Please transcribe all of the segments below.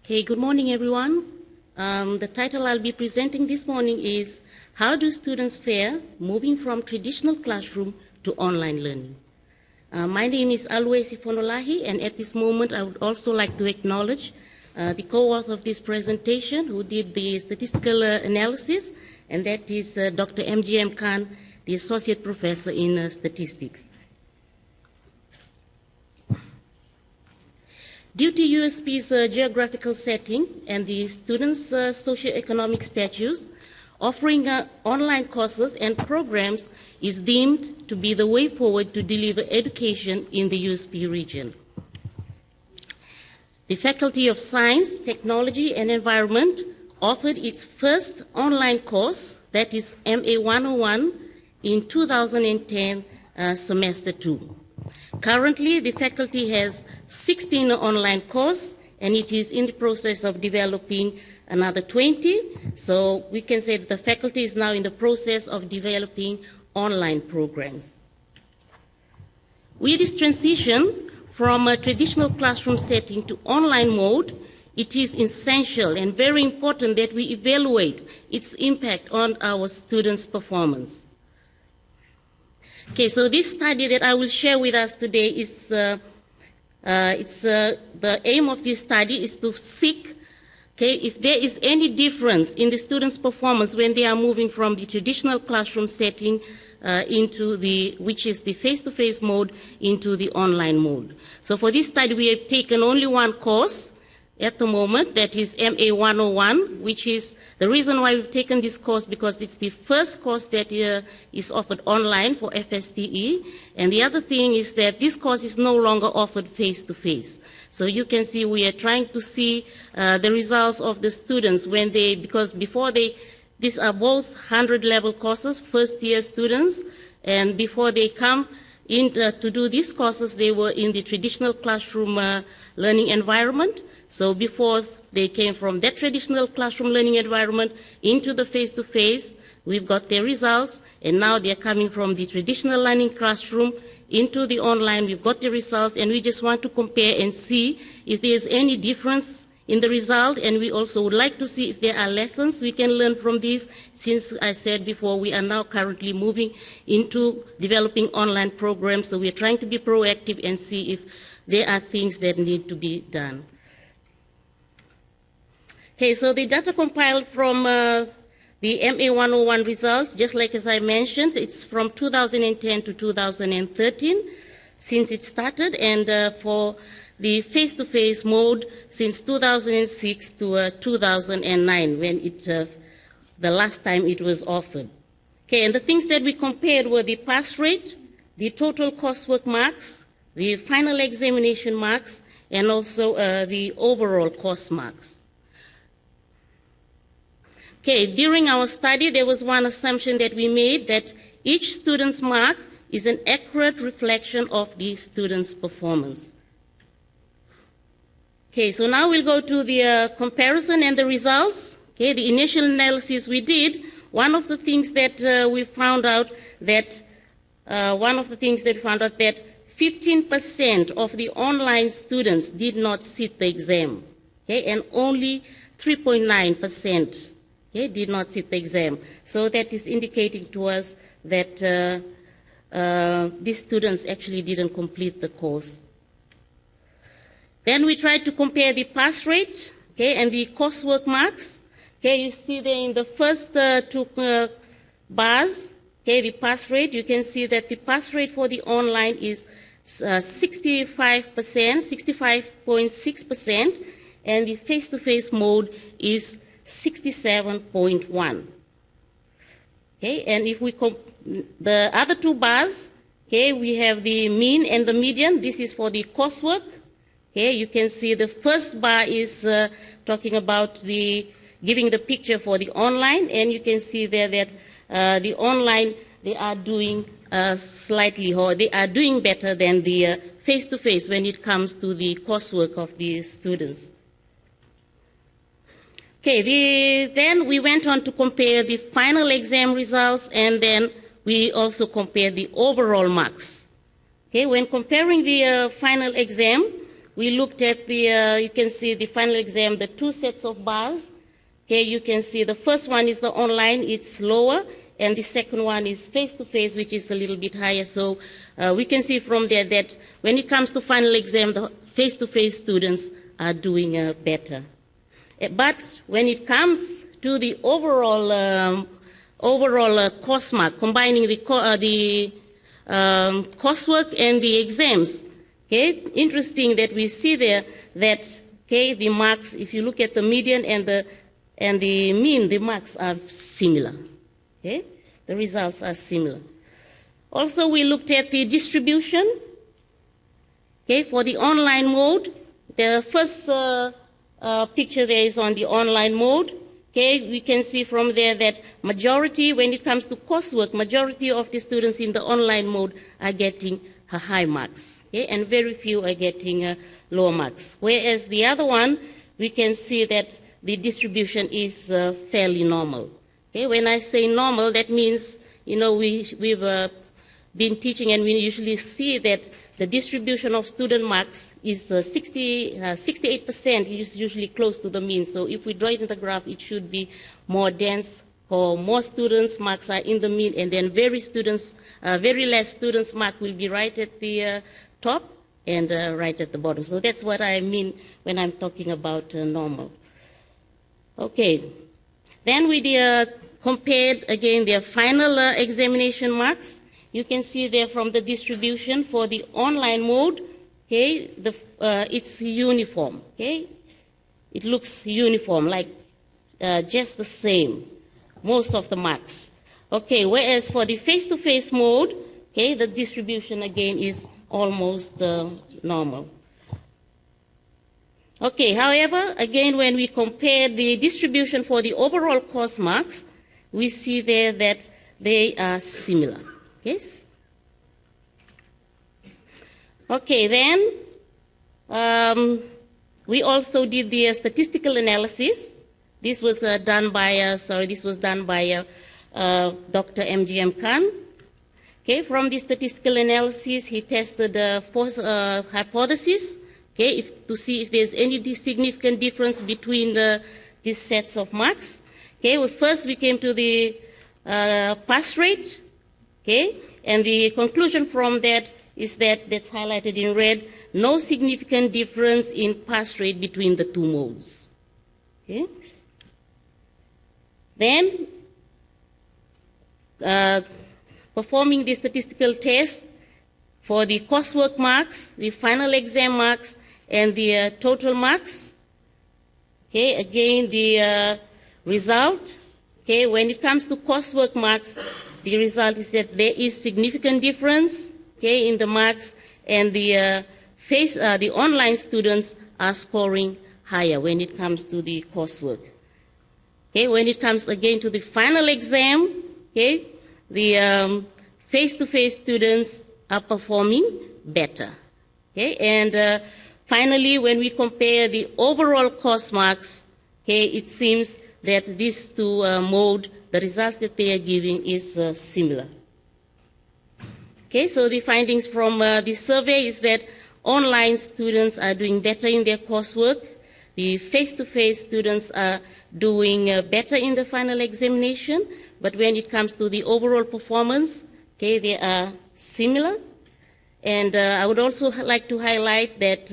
Okay, good morning, everyone. The title I'll be presenting this morning is How Do Students Fare Moving from Traditional Classroom to Online Learning? My name is Aluwesi Fonolahi, and at this moment I would also like to acknowledge the co-author of this presentation who did the statistical analysis, and that is Dr. MGM Khan, the Associate Professor in Statistics. Due to USP's geographical setting and the students' socioeconomic status, offering online courses and programs is deemed to be the way forward to deliver education in the USP region. The Faculty of Science, Technology and Environment offered its first online course, that is MA 101, in 2010 semester 2. Currently, the faculty has 16 online courses, and it is in the process of developing another 20. So we can say that the faculty is now in the process of developing online programs. With this transition from a traditional classroom setting to online mode, it is essential and very important that we evaluate its impact on our students' performance. Okay, so this study that I will share with us today is, the aim of this study is to seek, if there is any difference in the students' performance when they are moving from the traditional classroom setting into which is the face-to-face mode, into the online mode. So for this study, we have taken only one course at the moment, that is MA 101, which is the reason why we've taken this course, because it's the first course that is offered online for FSTE. And the other thing is that this course is no longer offered face-to-face. So you can see we are trying to see the results of the students when because before these are both 100-level courses, first-year students, and before they come in to do these courses, they were in the traditional classroom learning environment. So before they came from that traditional classroom learning environment into the face-to-face, we've got their results, and now they're coming from the traditional learning classroom into the online. We've got the results, and we just want to compare and see if there's any difference in the result, and we also would like to see if there are lessons we can learn from this, since I said before we are now currently moving into developing online programs, so we're trying to be proactive and see if there are things that need to be done. Okay, so the data compiled from the MA 101 results, just like as I mentioned, it's from 2010 to 2013 since it started, and for the face-to-face mode since 2006 to 2009 when the last time it was offered. Okay, and the things that we compared were the pass rate, the total coursework marks, the final examination marks, and also the overall course marks. Okay, during our study, there was one assumption that we made, that each student's mark is an accurate reflection of the student's performance. Okay, so now we'll go to the comparison and the results. Okay, the initial analysis we did, one of the things that we found out that 15% of the online students did not sit the exam, okay, and only 3.9%. Okay, did not sit the exam. So that is indicating to us that these students actually didn't complete the course. Then we tried to compare the pass rate, okay, and the coursework marks. Okay, you see there in the first two bars, okay, the pass rate, you can see that the pass rate for the online is 65.6%, and the face-to-face mode is 67.1. Okay, and if we the other two bars, okay, we have the mean and the median. This is for the coursework. Okay, you can see the first bar is talking about giving the picture for the online, and you can see there that the online, they are doing slightly, or they are doing better than the face-to-face when it comes to the coursework of the students. Okay, then we went on to compare the final exam results, and then we also compared the overall marks. Okay, when comparing the final exam, we looked at the, you can see the final exam, the two sets of bars. Okay, you can see the first one is the online, it's lower, and the second one is face-to-face, which is a little bit higher. So we can see from there that when it comes to final exam, the face-to-face students are doing better. But when it comes to the overall course mark, combining the coursework and the exams, okay, interesting that we see there that, okay, the marks, if you look at the median and the mean, the marks are similar. Okay, the results are similar. Also, we looked at the distribution. Okay, for the online mode, the first picture there is on the online mode. Okay, we can see from there that majority, when it comes to coursework, majority of the students in the online mode are getting high marks, okay, and very few are getting low marks. Whereas the other one, we can see that the distribution is fairly normal. Okay, when I say normal, that means, you know, we've been teaching and we usually see that the distribution of student marks is 68%, is usually close to the mean. So if we draw it in the graph, it should be more dense, or more students' marks are in the mean, and then very less students' mark will be right at the top and right at the bottom. So that's what I mean when I'm talking about normal. Okay. Then we compared again their final examination marks. You can see there from the distribution for the online mode, okay, it's uniform, okay? It looks uniform, like just the same, most of the marks. Okay, whereas for the face-to-face mode, okay, the distribution again is almost normal. Okay, however, again, when we compare the distribution for the overall course marks, we see there that they are similar. Yes? Okay, then we also did the statistical analysis. This was done by Dr. M.G.M. Khan. Okay, from the statistical analysis, he tested four hypotheses, okay, to see if there's any significant difference between these sets of marks. Okay, well, first we came to the pass rate. Okay, and the conclusion from that is that's highlighted in red, no significant difference in pass rate between the two modes. Okay. Then, performing the statistical test for the coursework marks, the final exam marks, and the total marks. Okay, again, the result, okay, when it comes to coursework marks, the result is that there is significant difference, okay, in the marks, and the online students are scoring higher when it comes to the coursework. Okay, when it comes again to the final exam, okay, the face-to-face students are performing better. Okay, and finally, when we compare the overall course marks, okay, it seems that these two modes, the results that they are giving is similar. Okay, so the findings from the survey is that online students are doing better in their coursework. The face-to-face students are doing better in the final examination, but when it comes to the overall performance, okay, they are similar. And I would also like to highlight that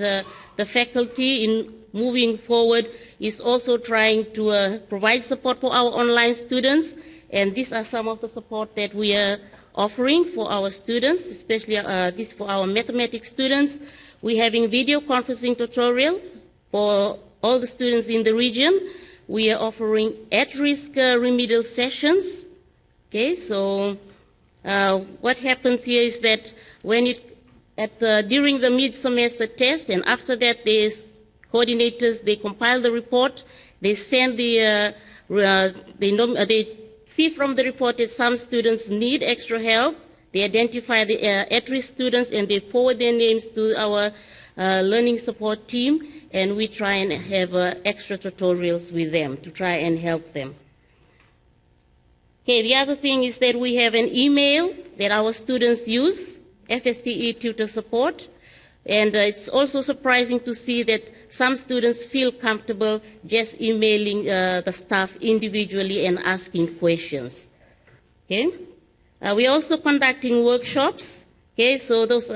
the faculty in moving forward is also trying to provide support for our online students, and these are some of the support that we are offering for our students, especially this for our mathematics students. We're having video conferencing tutorial for all the students in the region. We are offering at-risk remedial sessions. Okay, so what happens here is that when during the mid-semester test, and after that, the coordinators, they compile the report, they send they see from the report that some students need extra help. They identify the at-risk students and they forward their names to our learning support team, and we try and have extra tutorials with them to try and help them. Okay, the other thing is that we have an email that our students use, FSTE Tutor Support. And it's also surprising to see that some students feel comfortable just emailing the staff individually and asking questions. Okay? We're also conducting workshops. Okay, so those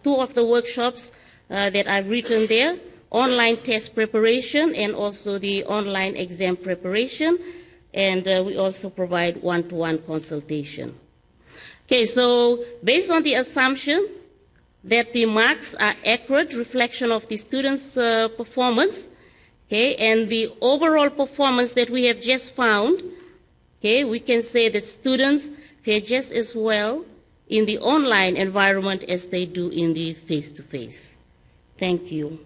two of the workshops that I've written there, online test preparation and also the online exam preparation. And we also provide one-to-one consultation. Okay, so based on the assumption that the marks are accurate reflection of the students' performance, okay, and the overall performance that we have just found, okay, we can say that students fare just as well in the online environment as they do in the face-to-face. Thank you.